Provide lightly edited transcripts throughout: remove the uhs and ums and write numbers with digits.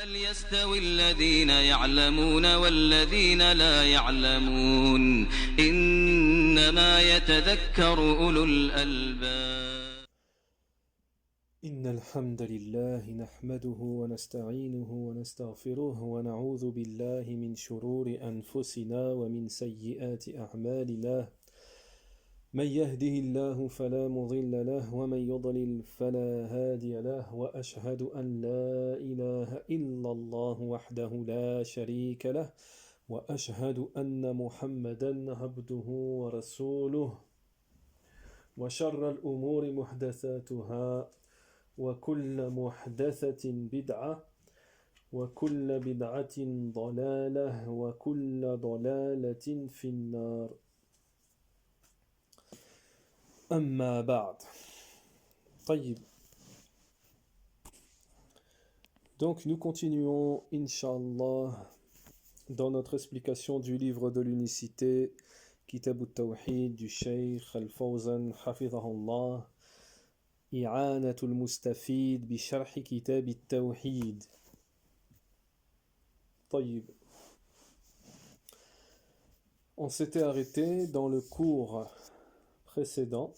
هل يستوي الذين يعلمون والذين لا يعلمون إنما يتذكر أولو الألباب. إن الحمد لله نحمده ونستعينه ونستغفره ونعوذ بالله من شرور أنفسنا ومن سيئات أعمالنا. من يهده الله فلا مضل له ومن يضلل فلا هادي له وأشهد أن لا إله إلا الله وحده لا شريك له وأشهد أن محمدا عبده ورسوله. وشر الأمور محدثاتها وكل محدثة بدعة وكل بدعة ضلالة وكل ضلالة في النار. أما بعد. طيب. Donc nous continuons, Inch'Allah, dans notre explication du livre de l'unicité, Kitab al-Tawhid du Cheikh Al-Fawzan, Hafidhahullah, I'anatul Mustafid bi Sharh Kitab al-Tawhid. طيب. On s'était arrêté dans le cours précédent,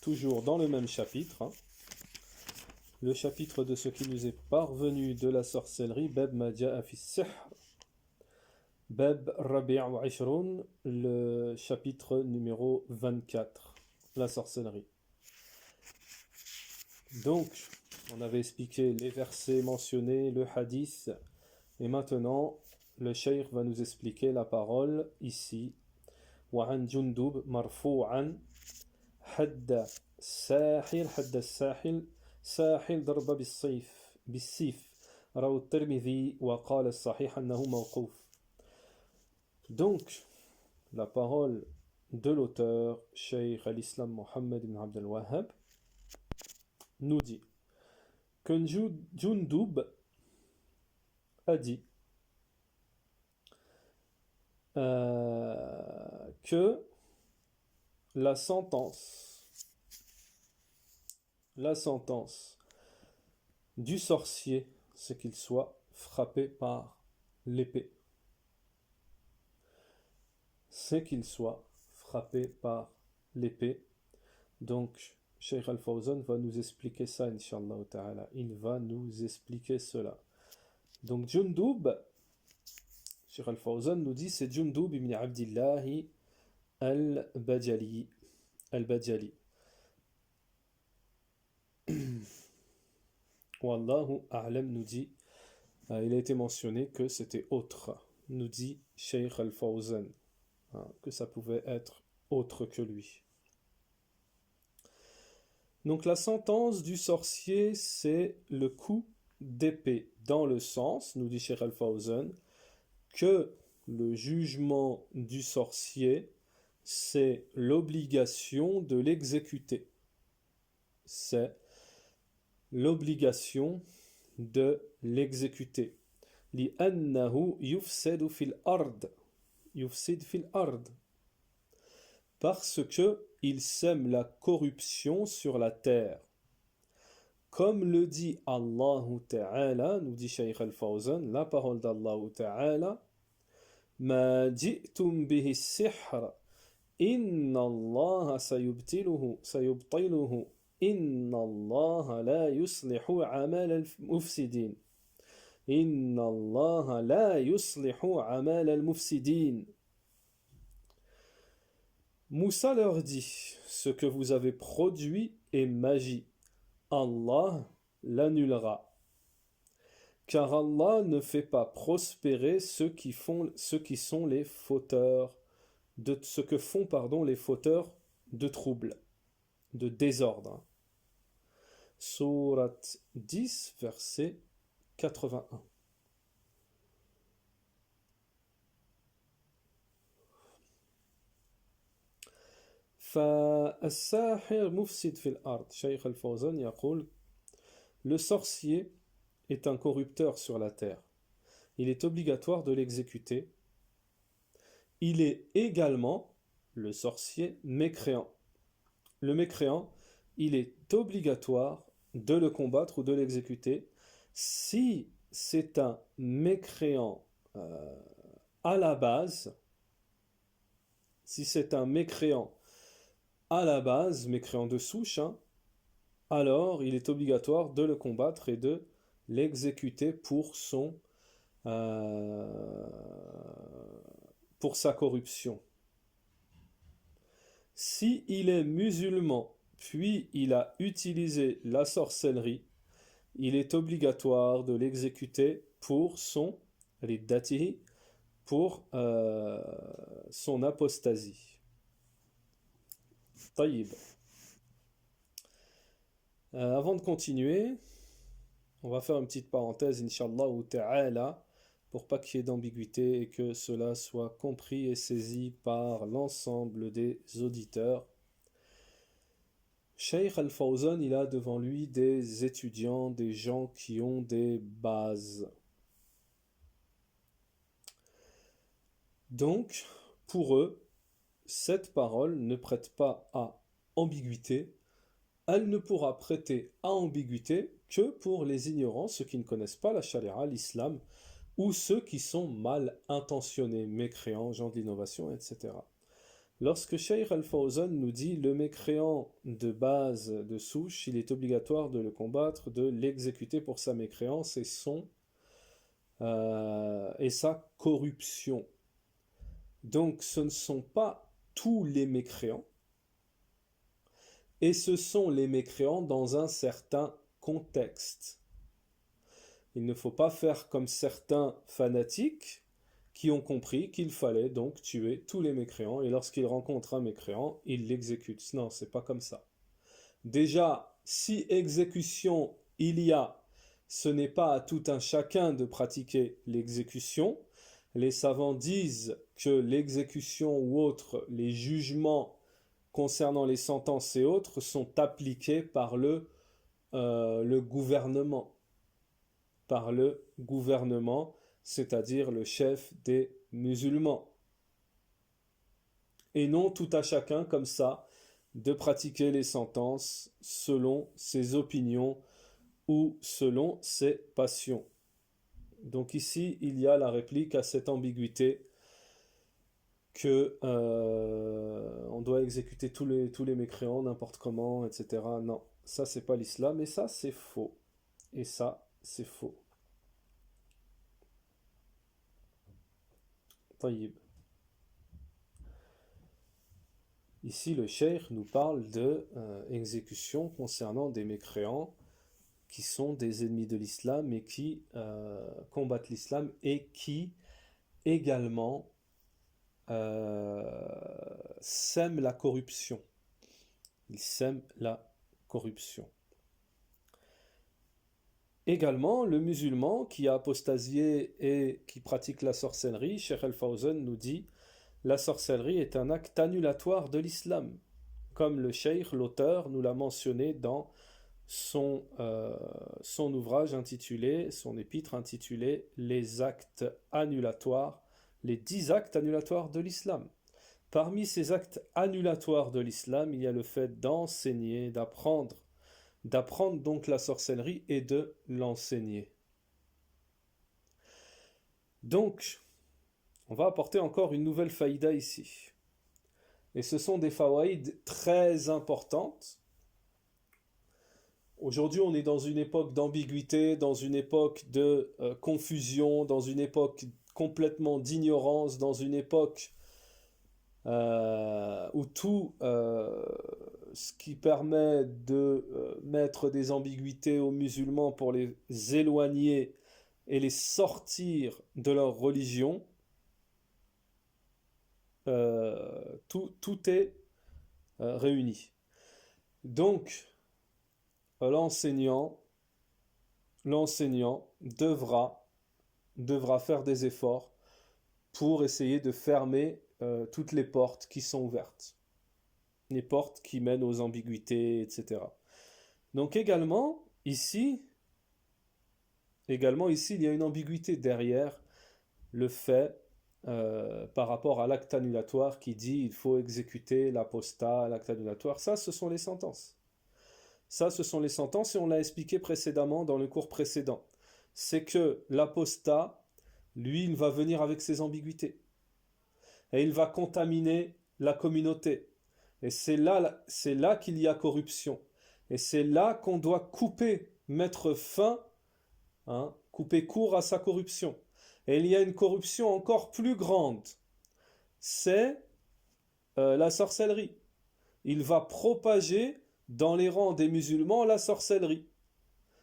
toujours dans le même chapitre, le chapitre de ce qui nous est parvenu de la sorcellerie, Bab ma ja'a fi sihr, Bab Rabi' wa Ishrun, le chapitre numéro 24, la sorcellerie. Donc, on avait expliqué les versets mentionnés, le hadith, et maintenant, le cheikh va nous expliquer la parole ici. وعن جندب مرفوعا حد الساحل ضرب بالسيف رواه الترمذي وقال الصحيح أنه موقوف. Donc la parole de l'auteur Cheikh al-Islam Mohammed ibn Abd al-Wahhab nous dit que Jundub a dit que la sentence du sorcier, c'est qu'il soit frappé par l'épée. C'est qu'il soit frappé par l'épée. Donc, Cheikh Al-Fawzan va nous expliquer ça, Inch'Allah ta'ala. Il va nous expliquer cela. Donc, Jundub, Cheikh Al-Fawzan nous dit, c'est Jundub ibn Abdillah al-Bajali. Wallahu a'lam nous dit, il a été mentionné que c'était autre, nous dit Cheikh Al-Fawzan, que ça pouvait être autre que lui. Donc la sentence du sorcier, c'est le coup d'épée, dans le sens, nous dit Cheikh Al-Fawzan, que le jugement du sorcier, c'est l'obligation de l'exécuter. C'est l'obligation de l'exécuter. لِأَنَّهُ يُفْسِدُ فِي الْأَرْضِ. يُفْسِدْ فِي الْأَرْضِ. Parce que il sème la corruption sur la terre. Comme le dit Allah Ta'ala, nous dit Shaykh Al-Fawzan, la parole d'Allah Ta'ala, مَا جِئْتُمْ بِهِ السِّحْرَ إِنَّ اللَّهَ سَيُبْطِلُهُ إِنَّ اللَّهَ لَا يُصْلِحُ عَمَلَ الْمُفْسِدِينَ إِنَّ اللَّهَ لَا يُصْلِحُ عَمَلَ الْمُفْسِدِينَ. Moussa leur dit, ce que vous avez produit est magie. Allah l'annulera. Car Allah ne fait pas prospérer ceux qui sont les fauteurs de ce que font les fauteurs de troubles, de désordre. Sourate 10, verset 81. فالساحر مفسد في الأرض. شيخ الفوزان يقول: le sorcier est un corrupteur sur la terre. Il est obligatoire de l'exécuter. Il est également, le sorcier, mécréant. Le mécréant, il est obligatoire de le combattre ou de l'exécuter Si c'est un mécréant à la base, si c'est un mécréant à la base, mécréant de souche, hein, alors il est obligatoire de le combattre et de l'exécuter pour sa corruption. Si il est musulman, puis il a utilisé la sorcellerie, il est obligatoire de l'exécuter pour son riddatihi, pour son apostasie. Taïb. Avant de continuer, on va faire une petite parenthèse, Inch'Allah ou Ta'ala, pour pas qu'il y ait d'ambiguïté et que cela soit compris et saisi par l'ensemble des auditeurs. Cheikh Al-Fawzan, il a devant lui des étudiants, des gens qui ont des bases. Donc, pour eux, cette parole ne prête pas à ambiguïté. Elle ne pourra prêter à ambiguïté que pour les ignorants, ceux qui ne connaissent pas la charia, l'islam, ou ceux qui sont mal intentionnés, mécréants, gens de l'innovation, etc. Lorsque Cheikh Al-Fawzan nous dit le mécréant de base, de souche, il est obligatoire de le combattre, de l'exécuter pour sa mécréance et sa corruption. Donc ce ne sont pas tous les mécréants, et ce sont les mécréants dans un certain contexte. Il ne faut pas faire comme certains fanatiques qui ont compris qu'il fallait donc tuer tous les mécréants, et lorsqu'ils rencontrent un mécréant, ils l'exécutent. Non, c'est pas comme ça. Déjà, si exécution il y a, ce n'est pas à tout un chacun de pratiquer l'exécution. Les savants disent que l'exécution ou autre, les jugements concernant les sentences et autres sont appliqués par le gouvernement. Par le gouvernement, c'est-à-dire le chef des musulmans. Et non tout à chacun comme ça de pratiquer les sentences selon ses opinions ou selon ses passions. Donc ici, il y a la réplique à cette ambiguïté que on doit exécuter tous les mécréants n'importe comment, etc. Non, ça c'est pas l'islam, et ça c'est faux. Et ça c'est faux. Taïb. Ici, le cheikh nous parle de exécution concernant des mécréants qui sont des ennemis de l'islam et qui combattent l'islam et qui également sèment la corruption. Ils sèment la corruption. Également, le musulman qui a apostasié et qui pratique la sorcellerie, Cheikh Al-Fawzan nous dit la sorcellerie est un acte annulatoire de l'islam, comme le cheikh, l'auteur, nous l'a mentionné dans son ouvrage intitulé, son épître intitulé Les actes annulatoires, les 10 actes annulatoires de l'islam. Parmi ces actes annulatoires de l'islam, il y a le fait d'enseigner, d'apprendre donc la sorcellerie et de l'enseigner. Donc, on va apporter encore une nouvelle faïda ici. Et ce sont des fawaïd très importantes. Aujourd'hui, on est dans une époque d'ambiguïté, dans une époque de confusion, dans une époque complètement d'ignorance, dans une époque où tout ce qui permet de mettre des ambiguïtés aux musulmans pour les éloigner et les sortir de leur religion, tout est réuni. Donc, l'enseignant devra faire des efforts pour essayer de fermer toutes les portes qui sont ouvertes, les portes qui mènent aux ambiguïtés, etc. Donc également ici, il y a une ambiguïté derrière le fait par rapport à l'acte annulatoire qui dit il faut exécuter l'apostat, l'acte annulatoire. Ça, ce sont les sentences. Ça, ce sont les sentences et on l'a expliqué précédemment dans le cours précédent. c'est que l'apostat, lui, il va venir avec ses ambiguïtés. Et il va contaminer la communauté. Et c'est là qu'il y a corruption. Et c'est là qu'on doit couper, mettre fin, couper court à sa corruption. Et il y a une corruption encore plus grande. C'est la sorcellerie. Il va propager dans les rangs des musulmans la sorcellerie.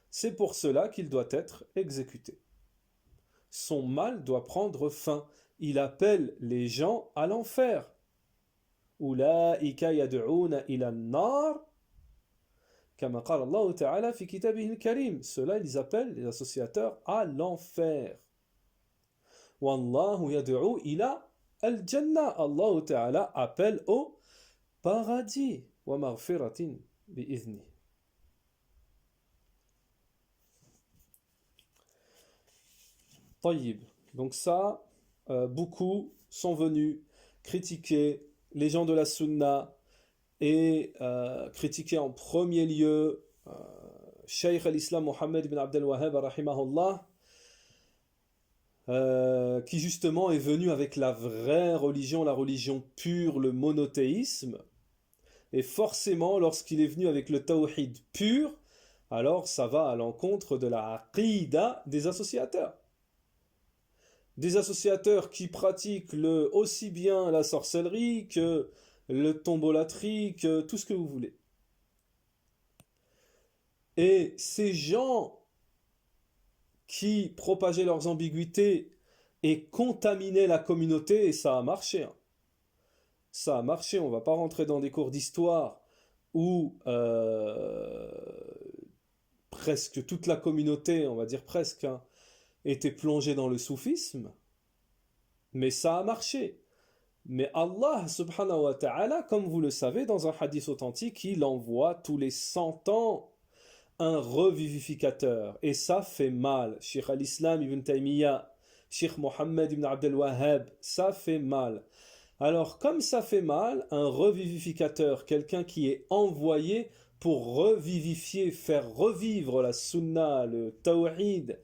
C'est pour cela qu'il doit être exécuté. Son mal doit prendre fin. Il appelle les gens à l'enfer. Ulaika yad'una ila an-nar kama qala Allah ta'ala fi kitabihi al-karim. Ceux-là, ils appellent les associateurs à l'enfer. Wallahu yad'u ila al-jannah. Allah ta'ala appelle au paradis. Wa maghfiratin bi'idhni. Tayyib. Donc ça, beaucoup sont venus critiquer les gens de la Sunna et critiquer en premier lieu Shaykh al-Islam Mohammed ibn Abdel Wahhab rahimahullah, qui justement est venu avec la vraie religion, la religion pure, le monothéisme. Et forcément, lorsqu'il est venu avec le tawhid pur, alors ça va à l'encontre de la aqida des associateurs. Des associateurs qui pratiquent aussi bien la sorcellerie que le tombolatrie, que tout ce que vous voulez. Et ces gens qui propageaient leurs ambiguïtés et contaminaient la communauté, et ça a marché. Ça a marché, on ne va pas rentrer dans des cours d'histoire où presque toute la communauté, on va dire presque, était plongée dans le soufisme, mais ça a marché. Mais Allah subhanahu wa ta'ala, comme vous le savez, dans un hadith authentique, il envoie tous les 100 ans un revivificateur. Et ça fait mal. Cheikh al-Islam ibn Taymiyyah, Cheikh Mohammed ibn Abdel Wahhab, ça fait mal. Alors, comme ça fait mal, un revivificateur, quelqu'un qui est envoyé pour revivifier, faire revivre la sunna, le tawhid,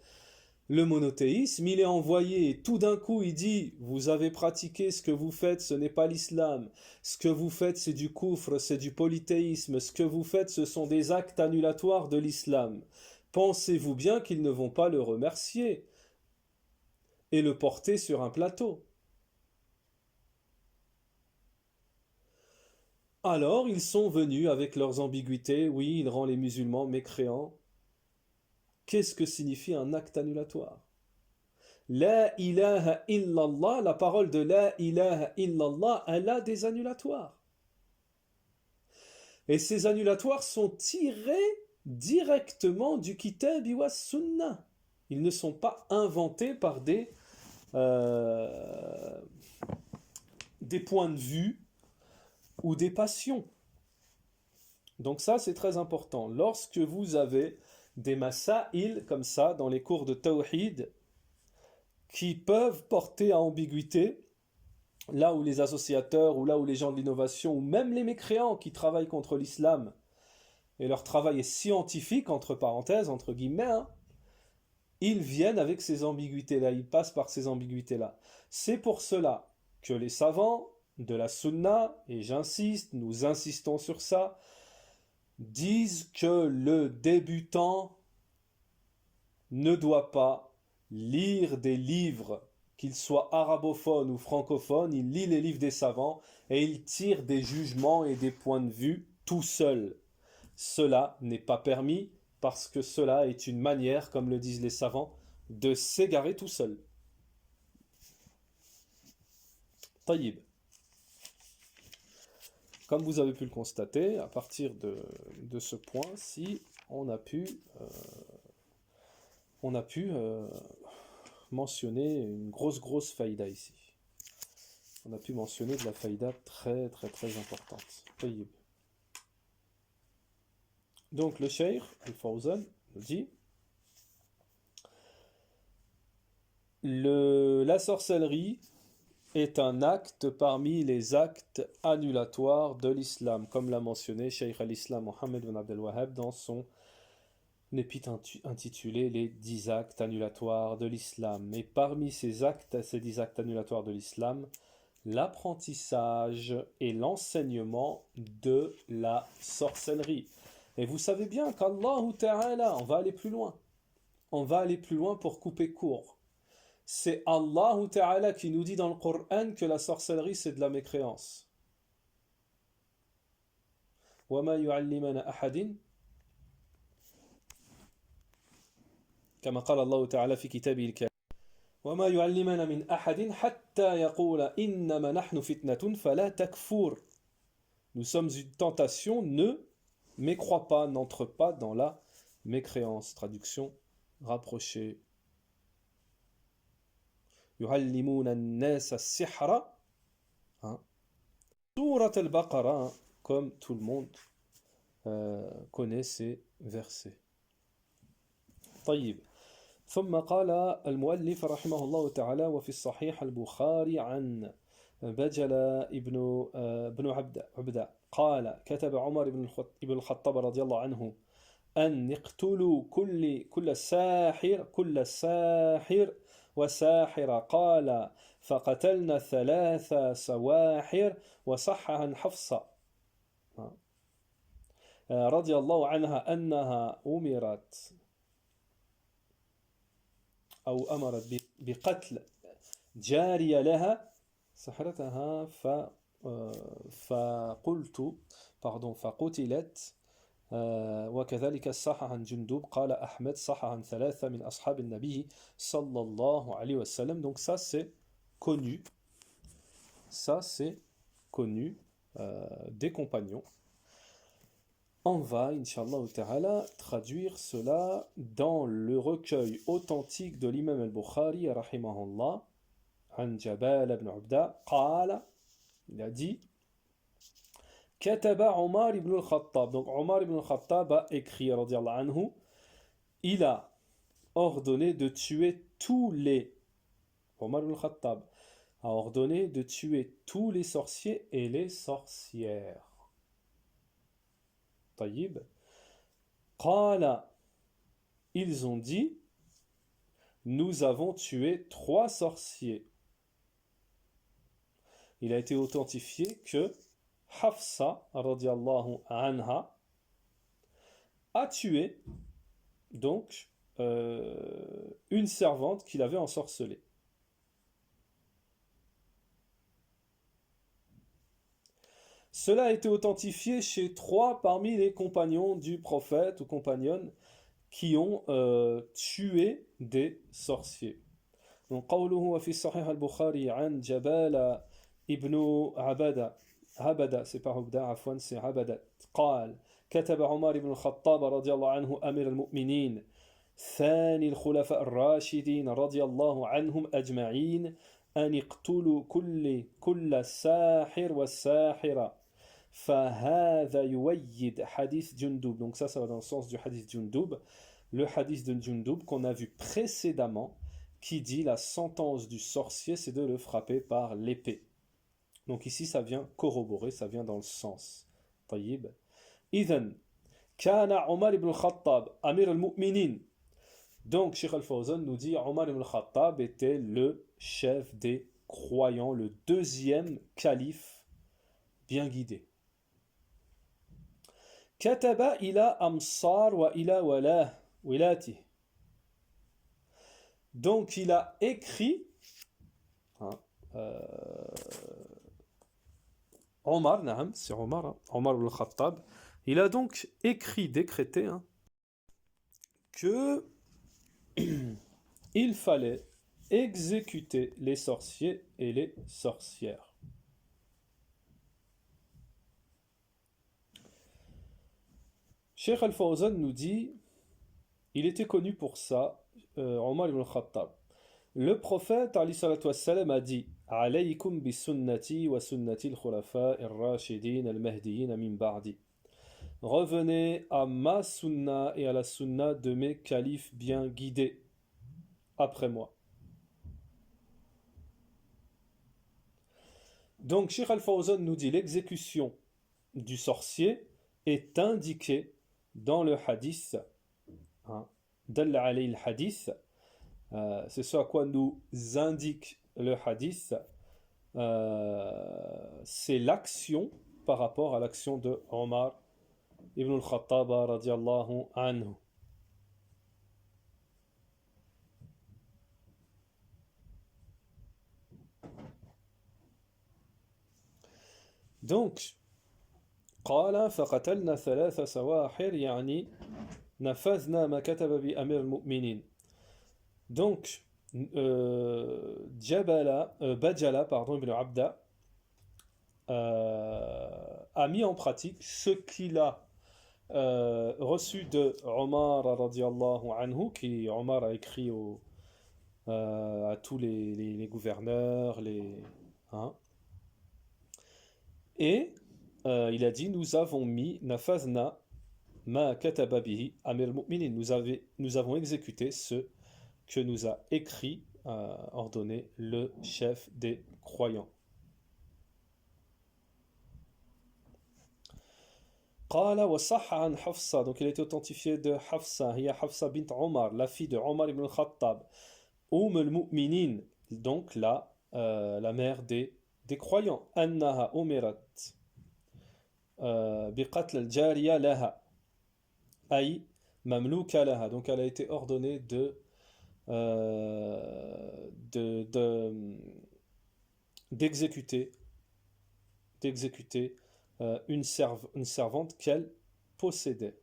le monothéisme, il est envoyé et tout d'un coup il dit: vous avez pratiqué ce que vous faites, ce n'est pas l'islam, ce que vous faites c'est du koufr, c'est du polythéisme, ce que vous faites ce sont des actes annulatoires de l'islam. Pensez-vous bien qu'ils ne vont pas le remercier et le porter sur un plateau? Alors ils sont venus avec leurs ambiguïtés. Oui, il rend les musulmans mécréants. Qu'est-ce que signifie un acte annulatoire? La ilaha illallah, la parole de la ilaha illallah, elle a des annulatoires. Et ces annulatoires sont tirés directement du kitab wa sunnah. Ils ne sont pas inventés par des points de vue ou des passions. Donc ça, c'est très important. Lorsque vous avez des masaïl comme ça dans les cours de tawhid qui peuvent porter à ambiguïté, là où les associateurs ou là où les gens de l'innovation ou même les mécréants qui travaillent contre l'islam, et leur travail est scientifique, entre parenthèses, entre guillemets, ils viennent avec ces ambiguïtés-là, ils passent par ces ambiguïtés-là. C'est pour cela que les savants de la sunna, et j'insiste, nous insistons sur ça, disent que le débutant ne doit pas lire des livres, qu'ils soient arabophones ou francophones. Il lit les livres des savants et il tire des jugements et des points de vue tout seul. Cela n'est pas permis parce que cela est une manière, comme le disent les savants, de s'égarer tout seul. Taïb. Comme vous avez pu le constater, à partir de ce point-ci, on a pu mentionner une grosse faïda ici. On a pu mentionner de la faïda très importante. Taïb. Donc le cheikh Al-Fawzan nous dit: la sorcellerie est un acte parmi les actes annulatoires de l'islam, comme l'a mentionné Cheikh al-Islam Mohammed ibn Abdel Wahhab dans son intitulé les 10 actes annulatoires de l'islam. Et parmi ces actes, ces 10 actes annulatoires de l'islam, l'apprentissage et l'enseignement de la sorcellerie. Et vous savez bien qu'Allah Ta'ala, on va aller plus loin. On va aller plus loin pour couper court. C'est Allah Ta'ala qui nous dit dans le Coran que la sorcellerie c'est de la mécréance. وَمَا يُعَلِّمَنَا أَحَدٍ كما قال الله تعالى في كتابه الكريم وما يعلمنا من أحد حتى يقول إنما نحن فتنة فلا تكفر. Nous sommes une tentation, ne mécrois pas, n'entre pas dans la mécréance. Traduction rapprochée. يعلمون الناس السحر. Surat al-Baqarah, comme tout le monde connaît ces versets. طيب. ثم قال المؤلف رحمه الله تعالى وفي الصحيح البخاري عن بجل بن عبدة قال كتب عمر بن الخطاب رضي الله عنه أن اقتلوا كل ساحر وساحرة قال فقتلنا 3 سواحر وصح عن حفصة رضي الله عنها أنها أمرت أو أمرت بقتل جارية لها سحرتها فقتلت وكذلك صح عن جندوب قال أحمد صح عن 3 من أصحاب النبي صلى الله عليه وسلم. Donc ça c'est connu des compagnons. On va, Inch'Allah ta'ala, traduire cela dans le recueil authentique de l'imam al-Bukhari, rahimahullah, an Jabal ibn Abda, qala, il a dit, Kataba Omar ibn al-Khattab. Donc Omar ibn al-Khattab a écrit, radiyallahu anhu, il a ordonné de tuer tous les, Omar ibn al-Khattab a ordonné de tuer tous les sorciers et les sorcières. طيب. قال, ils ont dit, nous avons tué 3 sorciers. Il a été authentifié que Hafsa, radiyallahu anha, a tué donc une servante qu'il avait ensorcelée. Cela a été authentifié chez 3 parmi les compagnons du prophète ou compagnonnes qui ont tué des sorciers. Donc, قوله في صحيح البخاري عن جبال ابن عبدة c'est pas عبدة عفوا c'est عبدة قال كتب عمر بن الخطاب رضي الله عنه أمير المؤمنين ثاني الخلفاء الراشدين رضي الله عنهم أجمعين أن يقتلوا كل ساحر والساحرة فهذا يويد حديث جندوب. Donc ça va dans le sens du hadith Jundub, le hadith de Jundub qu'on a vu précédemment qui dit la sentence du sorcier c'est de le frapper par l'épée. Donc ici ça vient corroborer, ça vient dans le sens. طيب. إذن كان عمر بن الخطاب أمير المؤمنين. Donc Cheikh Al-Fawzan nous dit Omar ibn al-Khattab était le chef des croyants, le 2e calife bien guidé. Kataba ila amsar wa ila wilati. Donc il a écrit Omar, c'est Omar, Omar ibn al-Khattab, il a donc écrit, décrété que il fallait exécuter les sorciers et les sorcières. Cheikh Al-Fawzan nous dit, il était connu pour ça, Omar ibn al-Khattab. Le prophète alayhi salatu wassalam a dit, alaykum bi sunnati wa sunnati al-khulafa ar-rashidin al-mahdiyyin min ba'di. Revenez à ma sunna et à la sunna de mes califes bien guidés après moi. Donc, Cheikh Al-Fawzan nous dit l'exécution du sorcier est indiquée dans le hadith دل عليه الحديث, c'est ce à quoi nous indique le hadith, c'est l'action par rapport à l'action de Omar ibn al-Khattab radiallahu anhu. Donc, قال فقتلنا 3 سواحر يعني نفذنا ما كتب بأمير المؤمنين. Donc, Bajala, pardon, ibn Abda, a mis en pratique ce qu'il a reçu de Omar radiallahu anhu, qui Omar a écrit à tous les gouverneurs, hein. Et il a dit, nous avons mis nafazna ma kataba bihi amir al-mu'minin, nous avons exécuté ce que nous a écrit, ordonné le chef des croyants. Qala wa sahha an Hafsa, donc il a été authentifié de Hafsa, hiya Hafsa bint Omar, la fille de Omar ibn al-Khattab, al-Mu'minin, donc la mère des croyants, annaha umirat biqatl al-jariya laha, ay mamluka laha, donc elle a été ordonnée d'exécuter une servante qu'elle possédait.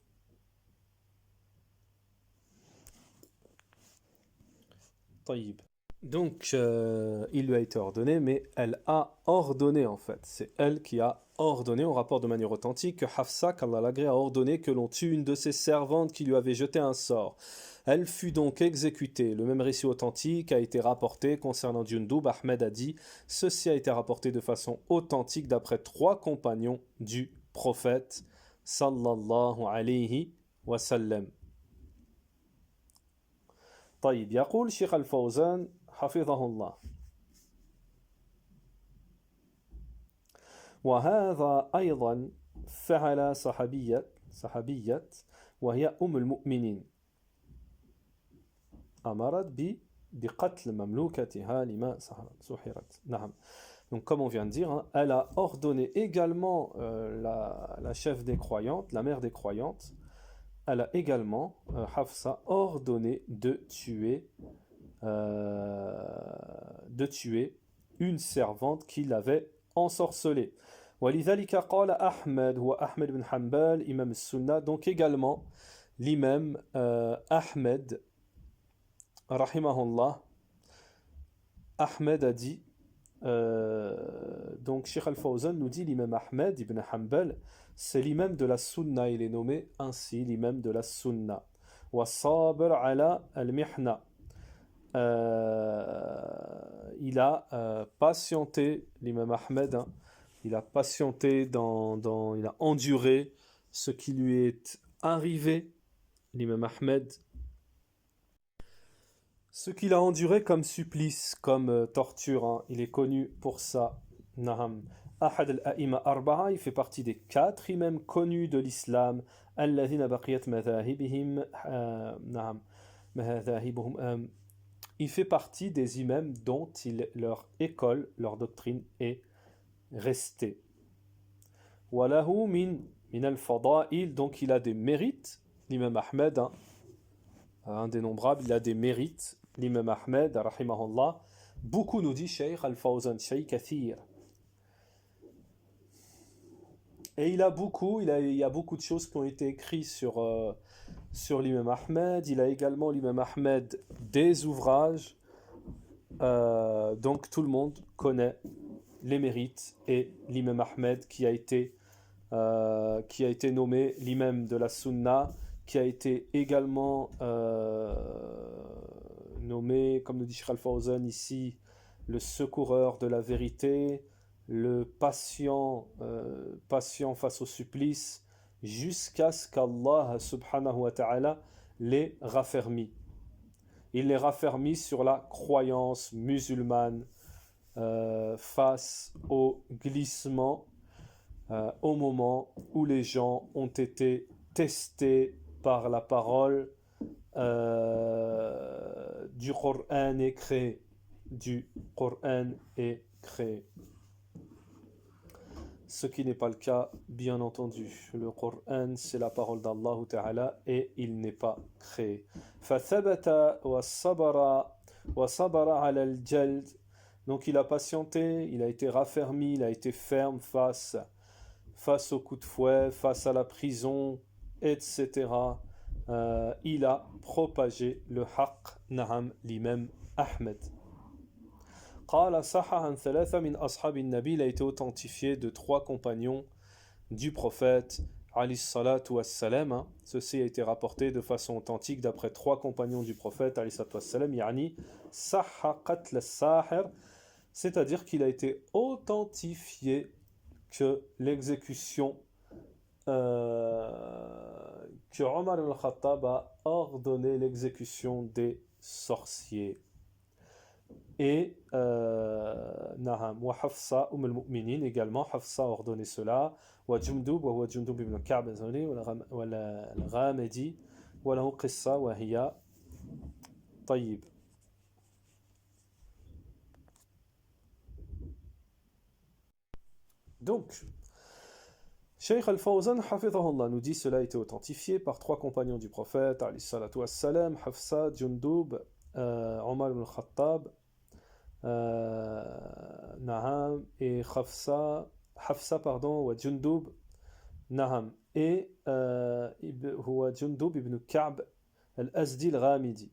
طيب. Donc, il lui a été ordonné, mais elle a ordonné en fait. C'est elle qui a ordonné, on rapporte de manière authentique, que Hafsa, qu'Allah l'agrée, a ordonné que l'on tue une de ses servantes qui lui avait jeté un sort. Elle fut donc exécutée. Le même récit authentique a été rapporté concernant Jundub. Ahmed a dit, ceci a été rapporté de façon authentique d'après 3 compagnons du prophète sallallahu alayhi wa sallam. طيب يقول شيخ الفوزان حفظه الله وهذا أيضا فعل صحابية وهي المؤمنين أمرت بقتل مملوكتها لما سحرت. نعم. Donc comme on vient de dire, elle a ordonné également la chef des croyantes, la mère des croyantes, elle a également, Hafsa, ordonné de tuer une servante qui l'avait ensorcelée. ولذلك قال أحمد هو أحمد بن حنبل إمام السنة. Donc également l'imam Ahmed rahimahullah, Ahmed a dit, donc Sheikh Al-Fawzan nous dit, l'imam Ahmed ibn Hanbal, c'est l'imam de la sunna, il est nommé ainsi, l'imam de la sunna. Wa sabir ala al-mihna, il a patienté, l'imam Ahmed, hein, il a patienté il a enduré ce qui lui est arrivé, l'imam Ahmed, ce qu'il a enduré comme supplice, comme torture, hein. Il est connu pour ça. Naham. Ahad al-A'imma Arba'a, il fait partie des 4 imams connus de l'islam. Alladhina baqiyat madhahibihim. Naham. Madhahibuhum. Il fait partie des imams dont leur école, leur doctrine est restée. Walahu min al-fada'il, donc il a des mérites. L'imam Ahmed, hein, indénombrable, il a des mérites. L'imam Ahmed, rahimahullah, beaucoup nous dit Cheikh Al-Fawzan, Cheikh Kathir. Et il y a beaucoup de choses qui ont été écrites sur l'imam Ahmed. Il a également, l'imam Ahmed, des ouvrages. Donc tout le monde connaît les mérites et l'imam Ahmed qui a été nommé l'imam de la Sunna, qui a été également nommé, comme nous dit Sheikh Al-Fawzan ici, le secoureur de la vérité, le patient face au supplice, jusqu'à ce qu'Allah subhanahu wa ta'ala les raffermit. Il les raffermit sur la croyance musulmane face au glissement, au moment où les gens ont été testés par la parole du Coran est créé. Du Coran est créé. Ce qui n'est pas le cas, bien entendu. Le Coran, c'est la parole d'Allah Ta'ala et il n'est pas créé. فَثَبَتَ وَصَبَرَ عَلَى الْجَلْدِ. Donc il a patienté, il a été raffermi, il a été ferme face au coup de fouet, face à la prison, etc. Il a propagé le haqq, na'am, l'imam Ahmed. قال صح عن ثلاثة من أصحاب النبي. Il a été authentifié de 3 compagnons du prophète alayhi salatu wassalam. Ceci a été rapporté de façon authentique d'après 3 compagnons du prophète alayhi salatu wassalam. يعني صح قتل الساحر, c'est-à-dire qu'il a été authentifié que l'exécution que Omar al-Khattab a ordonné l'exécution des sorciers. Et Naham wa Hafsa al-Mu'minin également, Hafsa a ordonné cela, wa Jundub wa huwa Jundub ibn Ka'b wa al-Ghamidi wa lahu qissa wa hiya tayyib. Donc, Cheikh Al-Fawzan hafidhahullah nous dit cela a été authentifié par 3 compagnons du prophète alayhi salatu wassalam, Hafsa, Jundub, Omar ibn Khattab, Naham et Hafsa wa Jundub, Naham et huwa Jundub ibn Ka'b al-Azdi al-Ghamidi.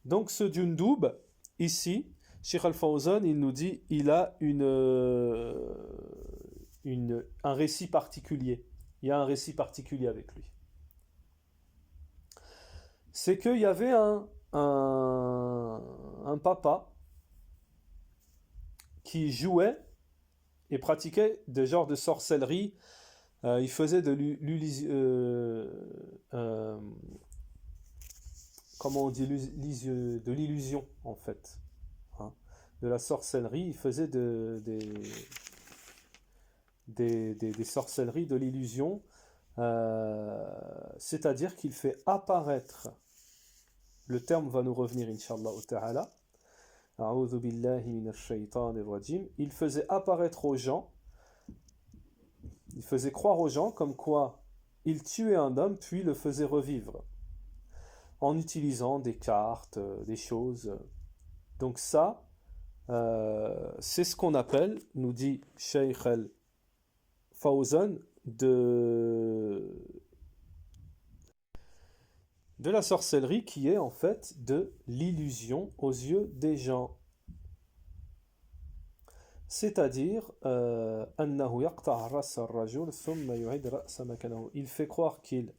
Donc ce Jundub ici, Cheikh Al-Fawzan, il nous dit il a un récit particulier. Il y a un récit particulier avec lui. C'est qu'il y avait un papa qui jouait et pratiquait des genres de sorcellerie. Il faisait de comment on dit, de l'illusion en fait, hein. De la sorcellerie. Il faisait des sorcelleries, de l'illusion, c'est-à-dire qu'il fait apparaître, le terme va nous revenir inch'Allah ta'ala, a'udhu billahi minash shaytanir rajim, il faisait apparaître aux gens, il faisait croire aux gens comme quoi il tuait un homme puis le faisait revivre en utilisant des cartes, des choses. Donc ça, c'est ce qu'on appelle, nous dit Cheikh Al-Fawzan, de la sorcellerie qui est en fait de l'illusion aux yeux des gens. C'est-à-dire, il fait croire qu'il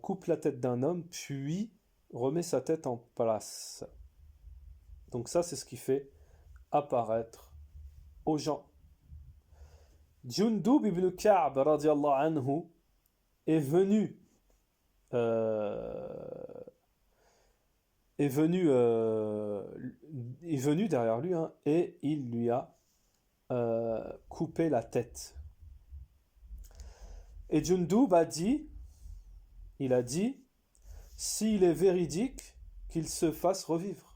coupe la tête d'un homme puis remet sa tête en place. Donc ça, c'est ce qui fait apparaître aux gens. Jundub ibn Ka'b radiallahu anhu est venu derrière lui, hein, et il lui a coupé la tête. Et Jundub a dit, s'il est véridique, qu'il se fasse revivre.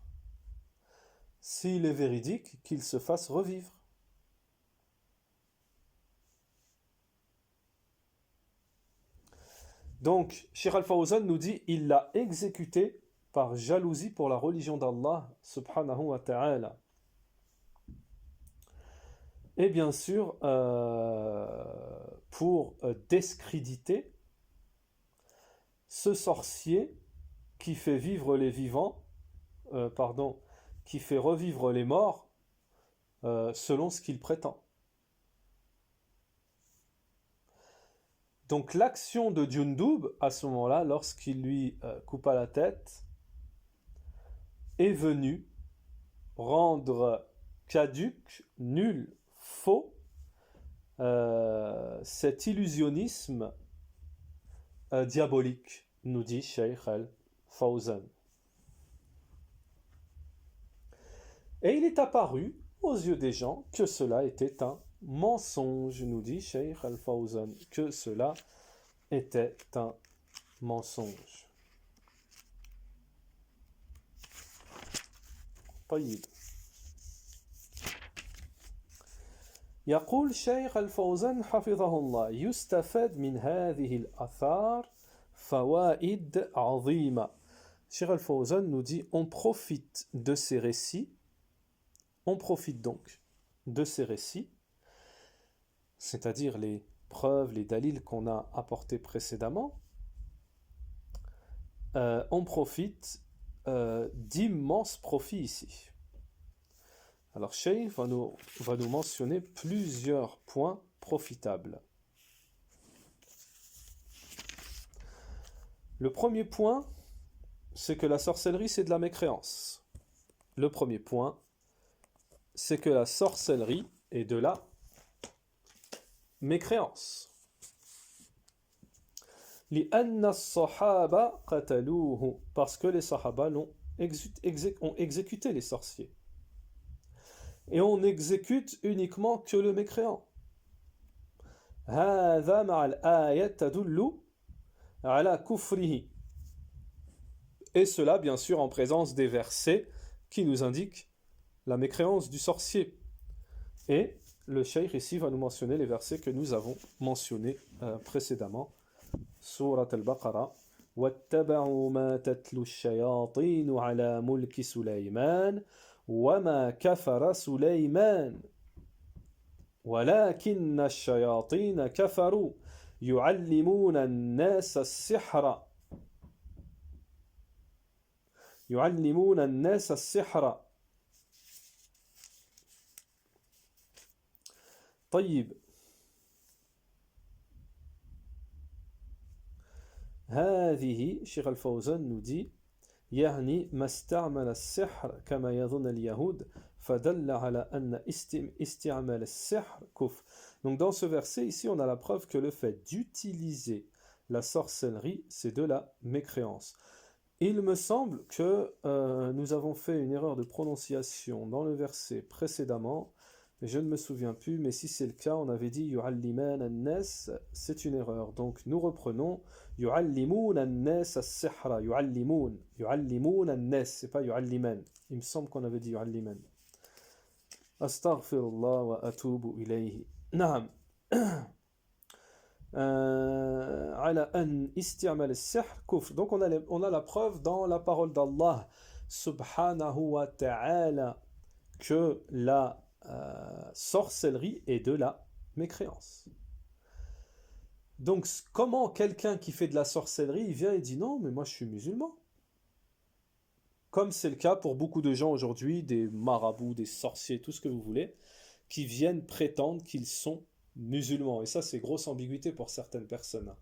S'il est véridique, qu'il se fasse revivre. Donc, Cheikh Al-Fawzan nous dit, il l'a exécuté par jalousie pour la religion d'Allah, subhanahu wa ta'ala. Et bien sûr, pour discréditer ce sorcier qui fait vivre les vivants, qui fait revivre les morts, selon ce qu'il prétend. Donc l'action de Jundub, à ce moment-là, lorsqu'il lui coupa la tête, est venue rendre caduc, nul, faux, cet illusionnisme diabolique, nous dit Cheikh Al-Fawzan. Et il est apparu aux yeux des gens que cela était un mensonge, nous dit Cheikh Al-Fawzan, que cela était un mensonge. طيب. يقول شيخ الفوزان حفظه الله يستفاد من هذه الآثار فوائد عظيمة. Cheikh Al-Fawzan nous dit on profite de ces récits, on profite donc de ces récits, c'est-à-dire les preuves, les dalils qu'on a apportés précédemment, on profite d'immenses profits ici. Alors, Cheikh va nous mentionner plusieurs points profitables. Le premier point, c'est que la sorcellerie, c'est de la mécréance. Le premier point, c'est que la sorcellerie est de la mécréance. لِأَنَّ الصَّحَابَ قَتَلُوهُ parce que les sahaba ont exécuté les sorciers. Et on n'exécute uniquement que le mécréant. هذا مع الآية تدل على كفره. Et cela, bien sûr, en présence des versets qui nous indiquent la mécréance du sorcier. Et le cheikh ici va nous mentionner les versets que nous avons mentionnés précédemment. Surat al-Baqarah. وَاتَّبَعُوا مَا تَتْلُو الشَّيَاطِينُ عَلَى مُلْكِ سُلَيْمَانَ وَمَا كَفَرَ سُلَيْمَانَ وَلَكِنَّ الشَّيَاطِينَ كَفَرُوا يُعَلِّمُونَ النَّاسَ السِّحْرَ يعلمون الناس السحر. طيب. هذه شيخ الفوزان nous dit يعني ما استعمل السحر كما يظن اليهود فدل على أن استعمال السحر كفر. Donc dans ce verset ici on a la preuve que le fait d'utiliser la sorcellerie c'est de la mécréance. Il me semble que nous avons fait une erreur de prononciation dans le verset précédemment, je ne me souviens plus, mais si c'est le cas, on avait dit yu'alliman an-nas, c'est une erreur. Donc nous reprenons yu'allimun an-nas as-sihra, yu'allimun an-nas, c'est pas yu'alliman. Il me semble qu'on avait dit yu'alliman. Astaghfirullah wa atubu ilayhi. Naam. على أن استعمال السحر كفر. Donc on a la preuve dans la parole d'Allah subhanahu wa ta'ala que la sorcellerie est de la mécréance. Donc comment quelqu'un qui fait de la sorcellerie il vient et dit non mais moi je suis musulman, comme c'est le cas pour beaucoup de gens aujourd'hui, des marabouts, des sorciers, tout ce que vous voulez, qui viennent prétendre qu'ils sont musulmans. Et ça, c'est grosse ambiguïté pour certaines personnes.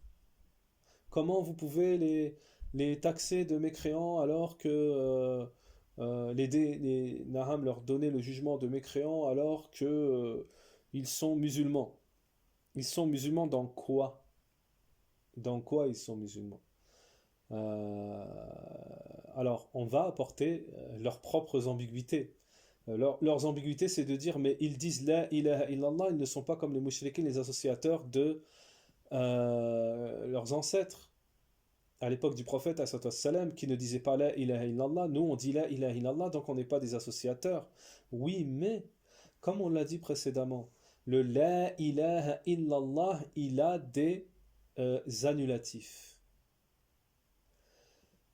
Comment vous pouvez les taxer de mécréants alors que les Naham leur donner le jugement de mécréants alors que ils sont musulmans? Ils sont musulmans dans quoi? Dans quoi ils sont musulmans? Alors, on va apporter leurs propres ambiguïtés. Leurs ambiguïtés, c'est de dire, mais ils disent la ilaha illallah, ils ne sont pas comme les mouchriquins, les associateurs de leurs ancêtres. À l'époque du prophète, salam, qui ne disait pas la ilaha illallah, nous on dit la ilaha illallah, donc on n'est pas des associateurs. Oui, mais, comme on l'a dit précédemment, le la ilaha illallah, il a des annulatifs.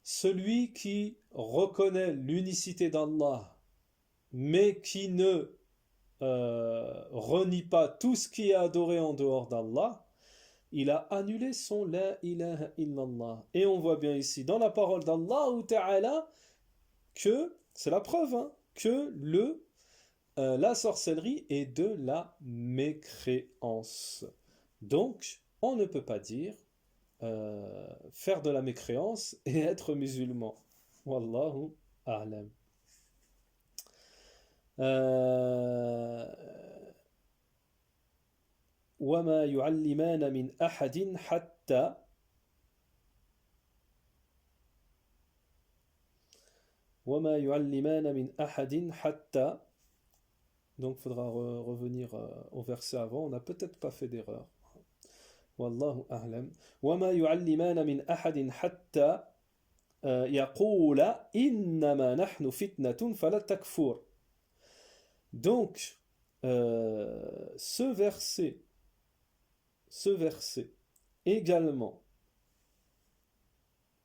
Celui qui reconnaît l'unicité d'Allah, mais qui ne renie pas tout ce qui est adoré en dehors d'Allah, il a annulé son la ilaha illallah. Et on voit bien ici dans la parole d'Allah ou Ta'ala que, c'est la preuve, hein, que la sorcellerie est de la mécréance. Donc, on ne peut pas dire faire de la mécréance et être musulman. Wallahu a'lam. وما يعلمان من أحد حتى وما يعلمان من أحد حتى. Donc il faudra revenir au verset avant, on n'a peut-être pas fait d'erreur. Wallahu a'lam. وما يعلمان من أحد حتى يقول إنما نحن فتنة فلا تكفر. Donc, ce verset également,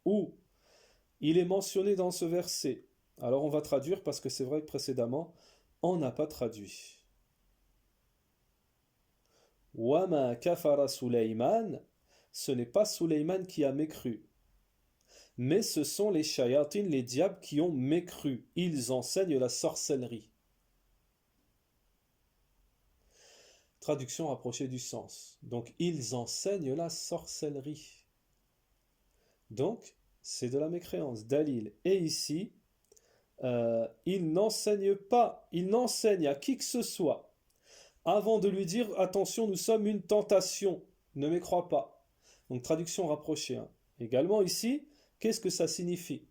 où il est mentionné dans ce verset, alors on va traduire parce que c'est vrai que précédemment, on n'a pas traduit. Wama kafara Suleyman, ce n'est pas Suleyman qui a mécru, mais ce sont les shayatin, les diables qui ont mécru. Ils enseignent la sorcellerie. Traduction rapprochée du sens. Donc, ils enseignent la sorcellerie. Donc, c'est de la mécréance. Dalil. Et ici, ils n'enseignent pas, ils n'enseignent à qui que ce soit, avant de lui dire, attention, nous sommes une tentation, ne mécrois pas. Donc, traduction rapprochée. Également ici, qu'est-ce que ça signifie?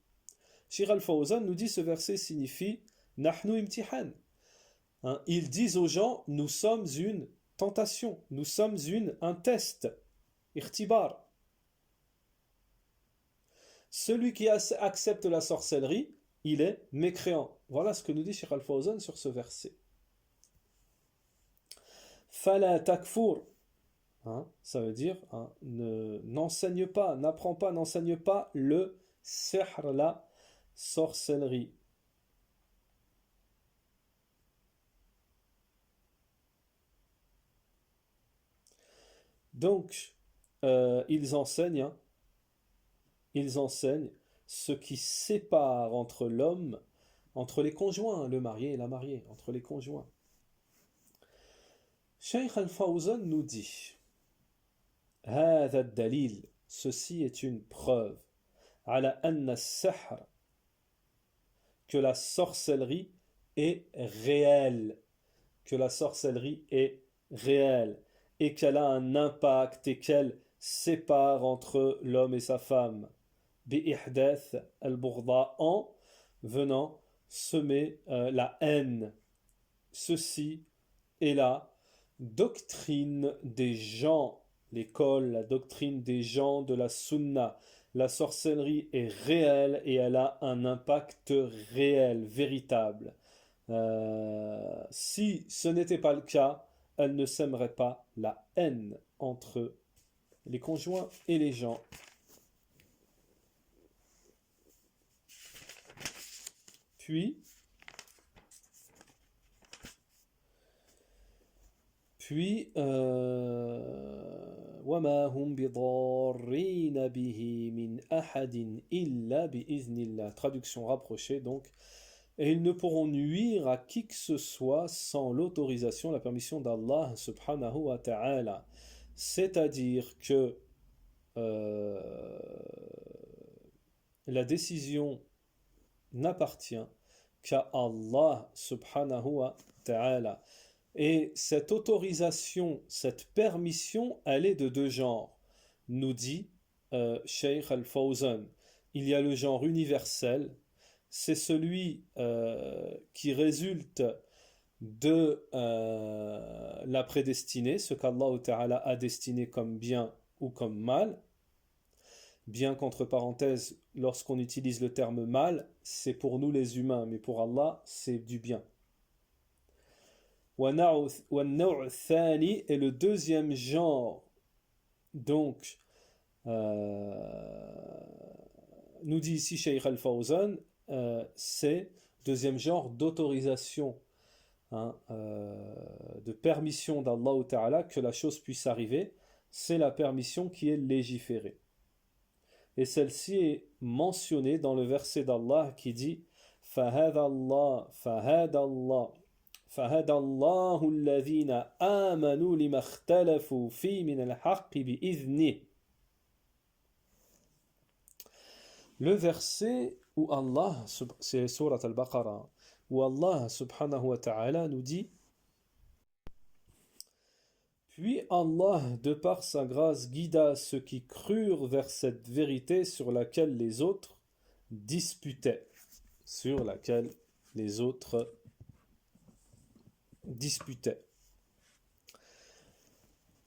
Cheikh Al-Fawzan nous dit, ce verset signifie, Nahnu imtihan. Ils disent aux gens, nous sommes une tentation, nous sommes un test, irtibar. Celui qui accepte la sorcellerie, il est mécréant. Voilà ce que nous dit Cheikh Al-Fawzan sur ce verset. Fala takfur, ça veut dire, n'enseigne pas, n'apprends pas, n'enseigne pas le sihr, la sorcellerie. Donc, ils enseignent ce qui sépare entre l'homme, entre les conjoints, le marié et la mariée, entre les conjoints. Cheikh Al-Fawzan nous dit, هذا الدليل, ceci est une preuve, على أن السحر, que la sorcellerie est réelle, et qu'elle a un impact et qu'elle sépare entre l'homme et sa femme. Bi-ihdath al-bourda, en venant semer la haine. Ceci est la doctrine des gens, l'école, la doctrine des gens de la sunna. La sorcellerie est réelle et elle a un impact réel, véritable. Si ce n'était pas le cas, elle ne sèmerait pas la haine entre les conjoints et les gens. Puis وَمَا هُمْ بِضَارِّينَ بِهِ مِنْ أَحَدٍ إِلَّا بِإِذْنِ اللَّهِ. Traduction rapprochée donc. Et ils ne pourront nuire à qui que ce soit sans l'autorisation, la permission d'Allah subhanahu wa ta'ala. C'est-à-dire que la décision n'appartient qu'à Allah subhanahu wa ta'ala. Et cette autorisation, cette permission, elle est de deux genres, nous dit Cheikh Al-Fawzan. Il y a le genre universel, c'est celui qui résulte de la prédestinée, ce qu'Allah Ta'ala a destiné comme bien ou comme mal. Bien qu'entre parenthèses, lorsqu'on utilise le terme mal, c'est pour nous les humains, mais pour Allah, c'est du bien. وَالنَّوْعُ الثَّانِي est le deuxième genre. Donc, nous dit ici Cheikh Al-Fawzan, c'est deuxième genre d'autorisation, de permission d'Allah Ta'ala que la chose puisse arriver. C'est la permission qui est légiférée. Et celle-ci est mentionnée dans le verset d'Allah qui dit فَهَدَى اللَّهُ الَّذِينَ آمَنُوا لِمَا اخْتَلَفُوا فِيهِ مِنَ الْحَقِّ بِإِذْنِهِ. Le verset où Allah, c'est Surat Al-Baqarah, où Allah subhanahu wa ta'ala nous dit: Puis Allah, de par sa grâce, guida ceux qui crurent vers cette vérité sur laquelle les autres disputaient.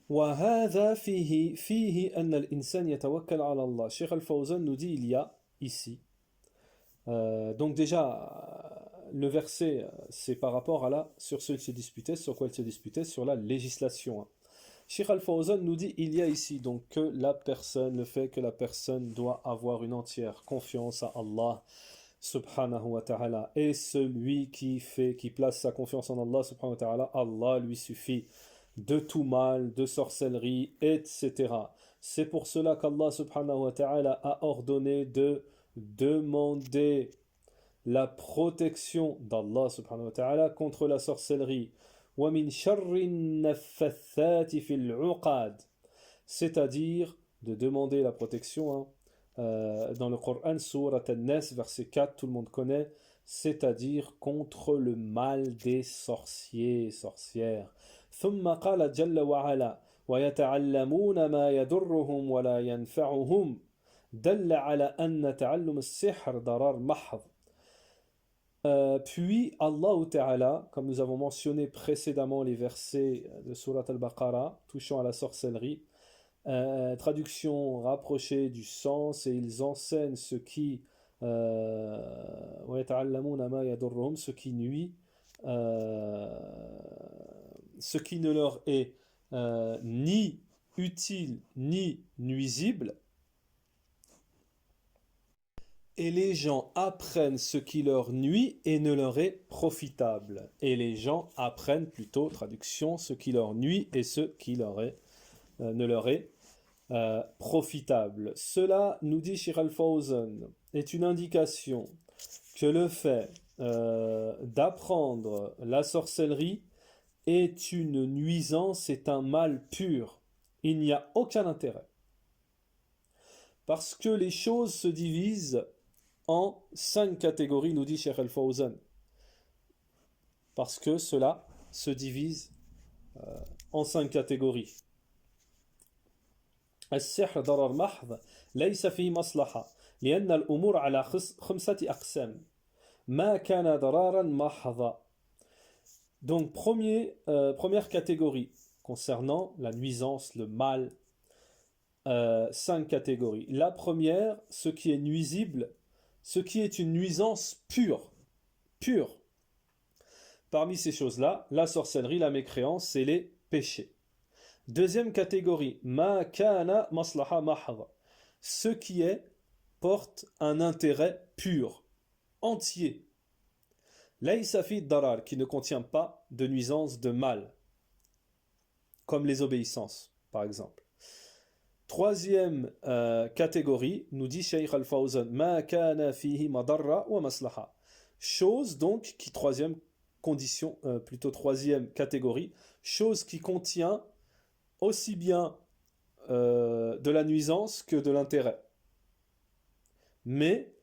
وهذا فيه أن الإنسان يتوكل على الله. Cheikh Al-Fawzan nous dit il y a ici Donc déjà, le verset, c'est par rapport à là, sur ce qu'il se disputait, sur quoi il se disputait, sur la législation. Cheikh Al-Fawzan nous dit, il y a ici donc que la personne, le fait que la personne doit avoir une entière confiance à Allah, subhanahu wa ta'ala, et celui qui place sa confiance en Allah, subhanahu wa ta'ala, Allah lui suffit de tout mal, de sorcellerie, etc. C'est pour cela qu'Allah subhanahu wa ta'ala a ordonné de demander la protection d'Allah subhanahu wa ta'ala contre la sorcellerie. وَمِن شَرِّ النَّفَّثَّاتِ فِي الْعُقَادِ, c'est-à-dire de demander la protection dans le Coran, Surat An-Nas, verset 4, tout le monde connaît, c'est-à-dire contre le mal des sorciers et sorcières. ثم قال جل وعلا ويتعلمون ما يضرهم ولا ينفعهم دل على أن تعلم السحر ضرر محض. Puis Allah Ta'ala, comme nous avons mentionné précédemment les versets de Surat Al-Baqarah touchant à la sorcellerie, traduction rapprochée du sens, et ils enseignent ce qui ce qui nuit, ce qui ne leur est ni utile ni nuisible, et les gens apprennent ce qui leur nuit et ne leur est profitable. Et les gens apprennent plutôt, traduction, ce qui leur nuit et ce qui ne leur est profitable. Cela, nous dit Cheikh Al-Fawzan, est une indication que le fait d'apprendre la sorcellerie est une nuisance, est un mal pur. Il n'y a aucun intérêt. Parce que les choses se divisent en 5 catégories, nous dit Cheikh Al-Fawzan. Parce que cela se divise en 5 catégories. السحر ضرر محض ليس فيه مصلحة لأن الأمور على 5 أقسام ما كان ضرارا محضا. Donc première catégorie concernant la nuisance, le mal, 5 catégories. La première, ce qui est nuisible, ce qui est une nuisance pure. Parmi ces choses-là, la sorcellerie, la mécréance et les péchés. Deuxième catégorie, ma kana maslaha mahra, ce qui porte un intérêt pur, entier. Laysa fi darar, qui ne contient pas de nuisance, de mal, comme les obéissances, par exemple. Troisième catégorie, nous dit Shaykh Al-Fawzan, ma kana fihi madarra wa maslaha. Chose donc qui, troisième catégorie, chose qui contient aussi bien de la nuisance que de l'intérêt, mais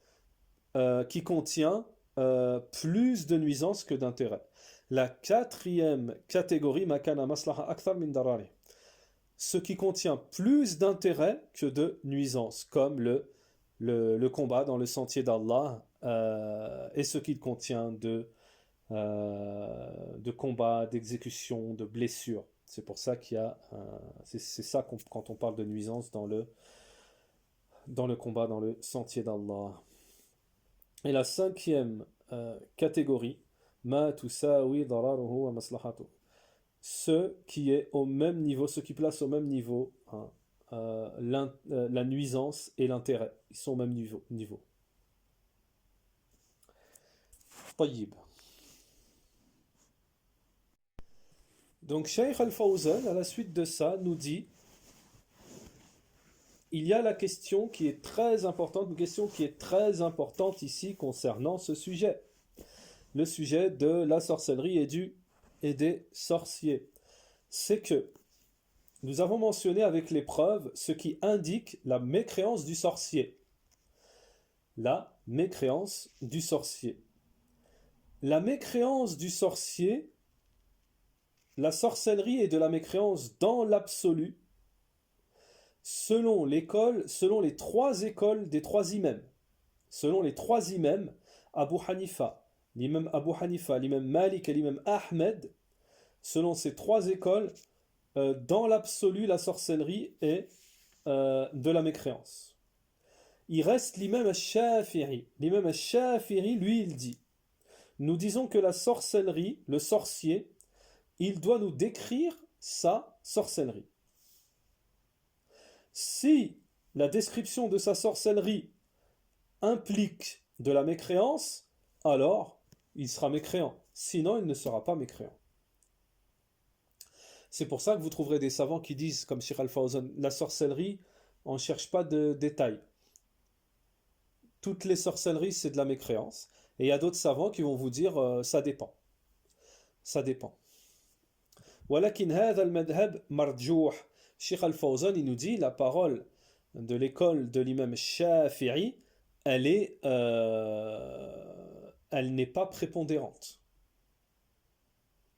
qui contient plus de nuisance que d'intérêt. La quatrième catégorie, ma kana maslaha akthar min darari, ce qui contient plus d'intérêt que de nuisance, comme le combat dans le sentier d'Allah, et ce qu'il contient de combat, d'exécution, de blessure. C'est pour ça qu'il y a, c'est ça quand on parle de nuisance dans le combat dans le sentier d'Allah. Et la cinquième catégorie, ma tusawi dararuhu wa maslahatuhu, ce qui est au même niveau, ce qui place au même niveau la nuisance et l'intérêt. Ils sont au même niveau. طيب. Donc Shaykh Al-Fawzan, à la suite de ça, nous dit, il y a la question qui est très importante, une question qui est très importante ici concernant ce sujet. Le sujet de la sorcellerie et des sorciers. C'est que nous avons mentionné avec les preuves ce qui indique la mécréance du sorcier. La mécréance du sorcier. La mécréance du sorcier, la sorcellerie est de la mécréance dans l'absolu, selon les 3 écoles des 3 imams. Selon les 3 imams, l'imam Abu Hanifa, l'imam Malik et l'imam Ahmed, selon ces 3 écoles, dans l'absolu, la sorcellerie est de la mécréance. il reste l'imam al-Shafi'i. L'imam al-Shafi'i, lui, il dit, nous disons que la sorcellerie, le sorcier, il doit nous décrire sa sorcellerie. Si la description de sa sorcellerie implique de la mécréance, alors il sera mécréant. Sinon, il ne sera pas mécréant. C'est pour ça que vous trouverez des savants qui disent, comme Cheikh Al-Fawzan, la sorcellerie, on ne cherche pas de détails. Toutes les sorcelleries, c'est de la mécréance. Et il y a d'autres savants qui vont vous dire, ça dépend. Ça dépend. ولكن هذا المذهب مرجوح. Cheikh Al-Fawzan, il nous dit, la parole de l'école de l'imam Shafi'i, elle n'est pas prépondérante.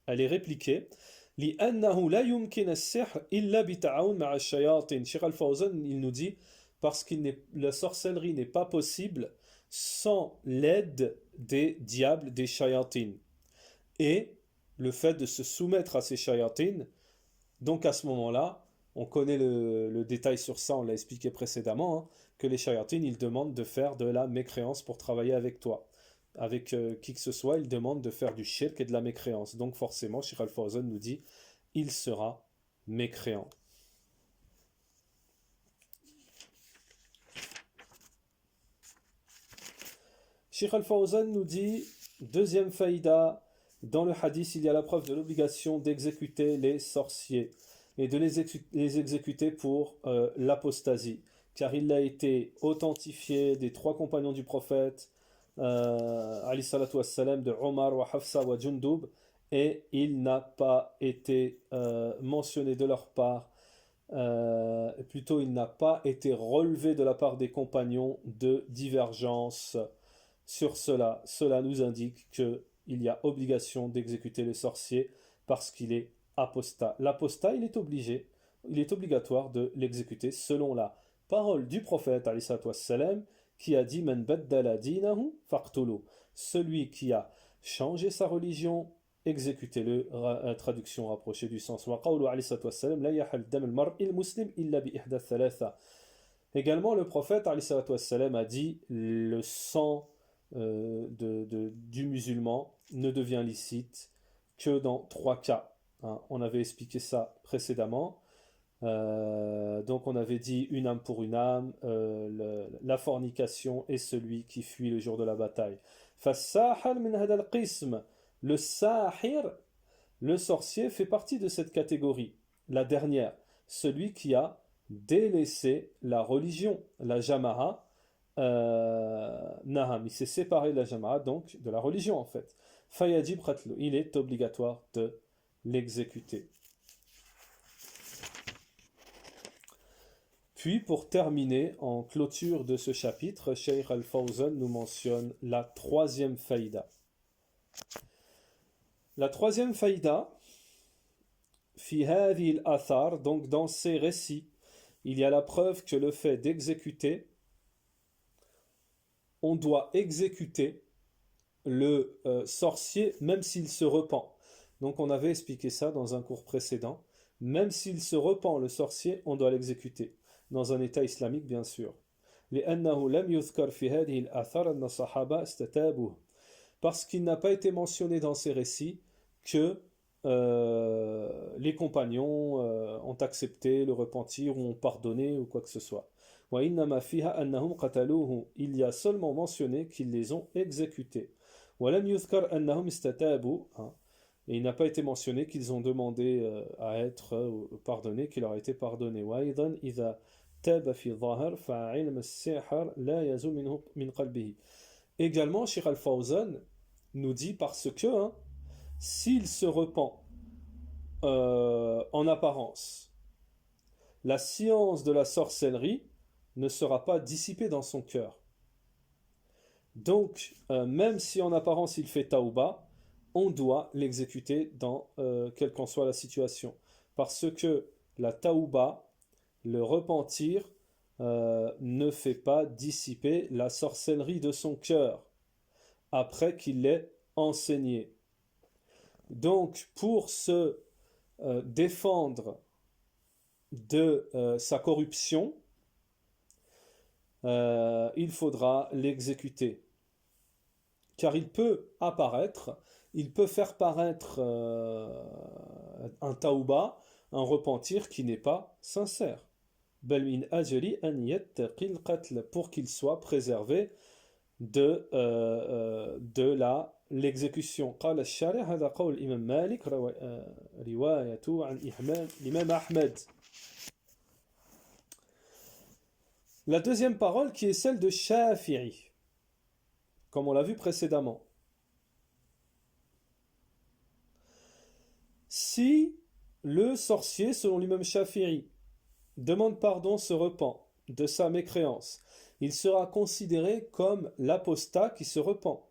Elle est répliquée. لأنه لا يمكن السحر إلا بتعاون مع الشياطين. Cheikh Al-Fawzan, il nous dit, parce que la sorcellerie n'est pas possible sans l'aide des diables, des shayatines. Et le fait de se soumettre à ces shayatines, donc à ce moment-là, on connaît le détail sur ça, on l'a expliqué précédemment, hein, que les shayatines, ils demandent de faire de la mécréance pour travailler avec toi. Avec qui que ce soit, ils demandent de faire du shirk et de la mécréance. Donc forcément, Cheikh Al-Fawzan nous dit, il sera mécréant. Cheikh Al-Fawzan nous dit, deuxième faïda, dans le hadith, il y a la preuve de l'obligation d'exécuter les sorciers et de les exécuter pour l'apostasie, car il a été authentifié des trois compagnons du prophète, Ali salatu wassalam, de Omar, wa Hafsa, wa Jundub, et il n'a pas été mentionné de leur part, plutôt il n'a pas été relevé de la part des compagnons de divergence sur cela. Cela nous indique qu'il y a obligation d'exécuter le sorcier parce qu'il est apostat. L'apostat, il est obligatoire de l'exécuter selon la parole du prophète alayhi salatu wassalam, qui a dit Man baddala dinahu faqtulu. Celui qui a changé sa religion, exécutez-le. Traduction rapprochée du sens. Wa qawlu alayhi salatu wassalam la yahal dam al-mar'i al-muslim illa bi ihda thalatha. Également, le prophète alayhi salatu wassalam a dit le sang du musulman ne devient licite que dans trois cas. Hein, on avait expliqué ça précédemment. Donc on avait dit une âme pour une âme, la fornication et celui qui fuit le jour de la bataille. Le sahir, le sorcier, fait partie de cette catégorie. La dernière, celui qui a délaissé la religion, la jama'a, naham, il s'est séparé de la jama'a, donc de la religion en fait. Fayajib khatlu, il est obligatoire de l'exécuter. Puis, pour terminer, en clôture de ce chapitre, Cheikh Al-Fawzan nous mentionne la troisième faïda. La troisième faïda, fi hadhi al-athar, donc dans ces récits, il y a la preuve que le fait d'exécuter, on doit exécuter le sorcier même s'il se repent. Donc on avait expliqué ça dans un cours précédent. Même s'il se repent, le sorcier, on doit l'exécuter. Dans un état islamique, bien sûr. Parce qu'il n'a pas été mentionné dans ces récits que les compagnons ont accepté le repentir ou ont pardonné ou quoi que ce soit. Il y a seulement mentionné qu'ils les ont exécutés. Et il n'a pas été mentionné qu'ils ont demandé à être pardonnés, qu'il leur a été pardonné. Également, Cheikh Al-Fawzan nous dit parce que s'il se repent en apparence, la science de la sorcellerie ne sera pas dissipée dans son cœur. Donc, même si en apparence il fait taouba, on doit l'exécuter dans quelle qu'en soit la situation. Parce que la taouba, le repentir, ne fait pas dissiper la sorcellerie de son cœur après qu'il l'ait enseigné. Donc, pour se défendre de sa corruption, il faudra l'exécuter. Car il peut apparaître, il peut faire paraître un tauba, un repentir qui n'est pas sincère. Bal min ajli an yattaqil qatl, pour qu'il soit préservé de l'exécution. قال الشارع هذا قول الإمام مالك رواية عن الإمام أحمد. La deuxième parole qui est celle de Shafi'i, comme on l'a vu précédemment. Si le sorcier, selon l'imam Shafi'i, demande pardon, se repent de sa mécréance, il sera considéré comme l'apostat qui se repent.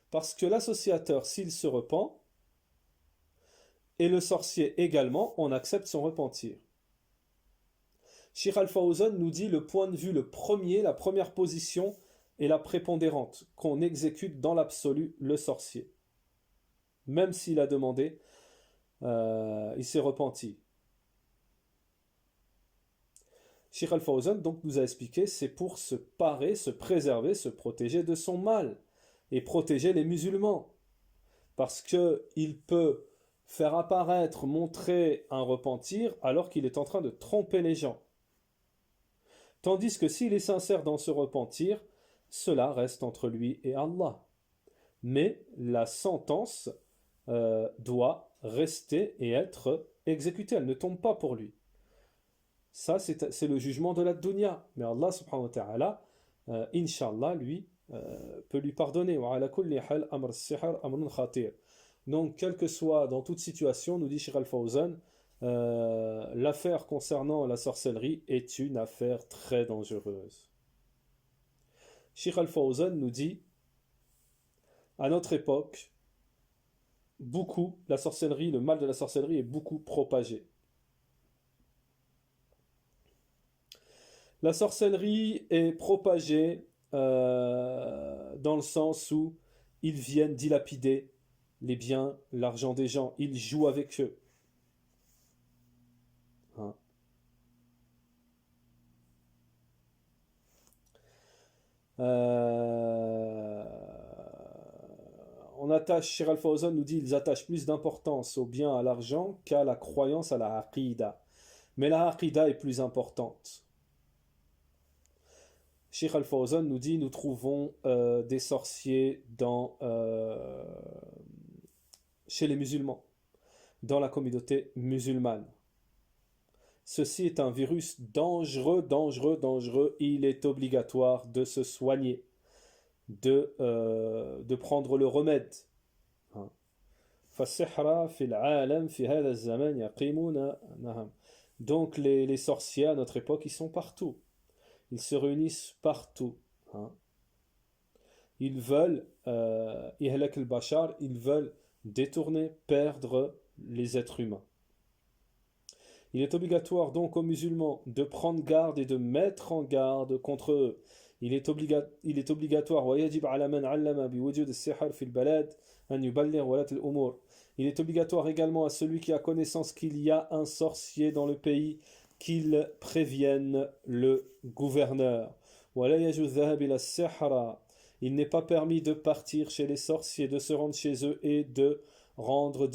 Parce que l'associateur, s'il se repent, et le sorcier également, on accepte son repentir. Cheikh Al-Fawzan nous dit le point de vue, le premier, la première position est la prépondérante, qu'on exécute dans l'absolu le sorcier. Même s'il a demandé, il s'est repenti. Cheikh Al-Fawzan donc nous a expliqué, c'est pour se parer, se préserver, se protéger de son mal et protéger les musulmans. Parce qu'il peut faire apparaître, montrer un repentir alors qu'il est en train de tromper les gens. Tandis que s'il est sincère dans ce repentir, cela reste entre lui et Allah. Mais la sentence doit rester et être exécutée, elle ne tombe pas pour lui. Ça, c'est le jugement de la dunya. Mais Allah subhanahu wa ta'ala, inshallah, lui, peut lui pardonner. Donc, quel que soit, dans toute situation, nous dit Cheikh Al-Fawzan, l'affaire concernant la sorcellerie est une affaire très dangereuse. Cheikh Al-Fawzan nous dit, à notre époque, la sorcellerie, le mal de la sorcellerie est beaucoup propagé. La sorcellerie est propagée dans le sens où ils viennent dilapider les biens, l'argent des gens, ils jouent avec eux. Hein. On attache, Cheikh Al-Fawzan nous dit, ils attachent plus d'importance au bien, à l'argent, qu'à la croyance, à la aqida. Mais la aqida est plus importante. Cheikh Al-Fawzan nous dit, nous trouvons des sorciers chez les musulmans, dans la communauté musulmane. Ceci est un virus dangereux, dangereux, dangereux. Il est obligatoire de se soigner, de prendre le remède. Donc les sorciers à notre époque, ils sont partout. Ils se réunissent partout. Ils veulent ils veulent détourner, perdre les êtres humains. Il est obligatoire donc aux musulmans de prendre garde et de mettre en garde contre eux. Il est obligatoire il est obligatoire également à celui qui a connaissance qu'il y a un sorcier dans le pays qu'il prévienne le gouverneur. Il n'est pas permis de partir chez les sorciers, de se rendre chez eux et de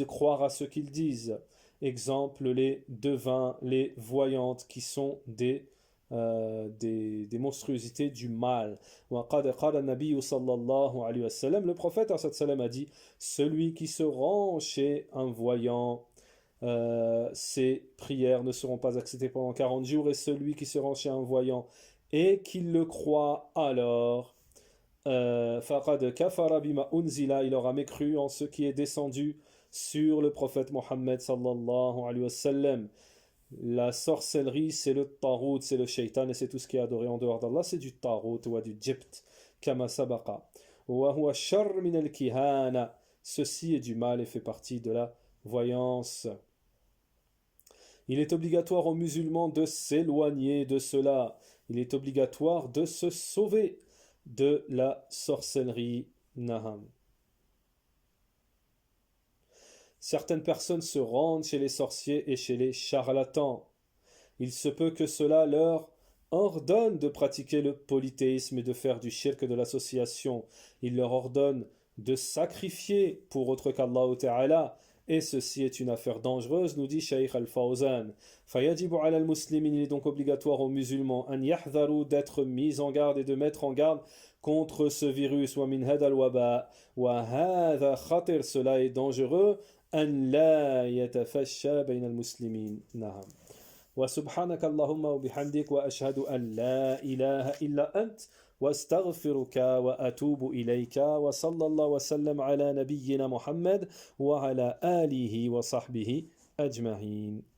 croire à ce qu'ils disent. Exemple, les devins, les voyantes qui sont des monstruosités du mal. Le prophète a dit, celui qui se rend chez un voyant, ses prières ne seront pas acceptées pendant 40 jours, et celui qui se rend chez un voyant et qui le croit, alors faqad kafara bima unzila, il aura mécru en ce qui est descendu sur le prophète Mohammed sallallahu alayhi wa sallam. La sorcellerie, c'est le tarout, c'est le shaitan, et c'est tout ce qui est adoré en dehors d'Allah, c'est du tarout ou du jibt, kama sabaqa. Wa huwa shar min al-kihana, ceci est du mal et fait partie de la voyance. Il est obligatoire aux musulmans de s'éloigner de cela. Il est obligatoire de se sauver de la sorcellerie. Naham. Certaines personnes se rendent chez les sorciers et chez les charlatans. Il se peut que cela leur ordonne de pratiquer le polythéisme et de faire du shirk de l'association. Il leur ordonne de sacrifier pour autre qu'Allah Ta'ala. Et ceci est une affaire dangereuse, nous dit Shaykh Al-Fawzan. فَيَجِبُ عَلَى الْمُسْلِمِينَ, il est donc obligatoire aux musulmans أن يحذروا, d'être mis en garde et de mettre en garde contre ce virus. وَمِنْ هَذَا الْوَبَاء وَهَذَا خَطِرٌ, cela est dangereux. أن لا يتفشى بين المسلمين. نعم. وسبحانك اللهم وبحمدك وأشهد أن لا إله إلا أنت واستغفرك وأتوب إليك وصلى الله وسلم على نبينا محمد وعلى آله وصحبه أجمعين.